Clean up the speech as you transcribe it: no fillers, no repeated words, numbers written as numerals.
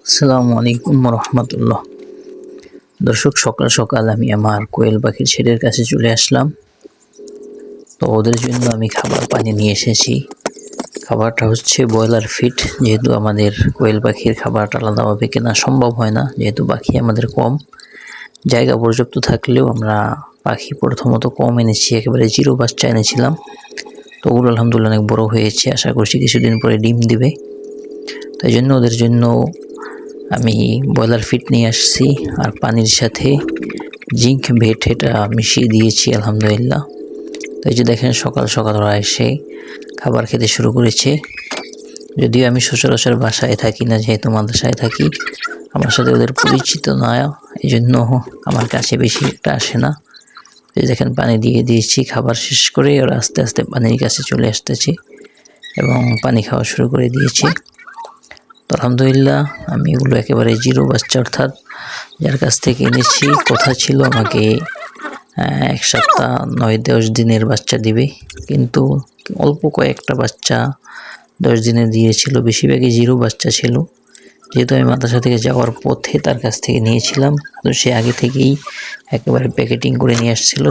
আসসালামু আলাইকুম রহমতুল্লাহ। দর্শক, সকাল সকাল আমি আমার কোয়েল পাখির শেডের কাছে চলে আসলাম। তো ওদের জন্য আমি খাবার পানি নিয়ে এসেছি। খাবারটা হচ্ছে ব্রয়লার ফিড, যেহেতু আমাদের কোয়েল পাখির খাবারটা আলাদাভাবে কেনা সম্ভব হয় না, যেহেতু পাখি আমাদের কম। জায়গা পর্যাপ্ত থাকলেও আমরা পাখি প্রথমত কম এনেছি, একেবারে জিরো বাচ্চা এনেছিলাম। তো ওগুলো আলহামদুলিল্লাহ অনেক বড় হয়েছে, আশা করছি কিছুদিন পরে ডিম দিবে। তাই জন্য ওদের জন্য আমি ব্রয়লার ফিড নিয়ে আসছি, আর পানির সাথে জিঙ্ক ভেট এটা মিশিয়ে দিয়েছি আলহামদুলিল্লাহ। তো এই যে দেখেন, সকাল সকাল ওরা এসে খাবার খেতে শুরু করেছে। যদিও আমি সচরাচর বাসায় থাকি না, যেহেতু মাদ্রাসায় থাকি, আমার সাথে ওদের পরিচিত না, এই জন্য আমার কাছে বেশি একটা আসে না। এই দেখেন, পানি দিয়ে দিয়েছি। খাবার শেষ করে ওরা আস্তে আস্তে পানির কাছে চলে আসতেছে এবং পানি খাওয়া শুরু করে দিয়েছে। তো আলহামদুলিল্লাহ, আমি এগুলো একেবারে জিরো বাচ্চা, অর্থাৎ যার কাছ থেকে এনেছি কথা ছিল আমাকে 1 সপ্তাহ 9-10 দিনের বাচ্চা দিবে, কিন্তু অল্প কয়েকটা বাচ্চা 10 দিনে দিয়েছিল, বেশিরভাগই জিরো বাচ্চা ছিল। যেহেতু আমি মাদ্রাসা থেকে যাওয়ার পথে তার কাছ থেকে নিয়েছিলাম, তো সে আগে থেকেই একেবারে প্যাকেটিং করে নিয়ে আসছিল।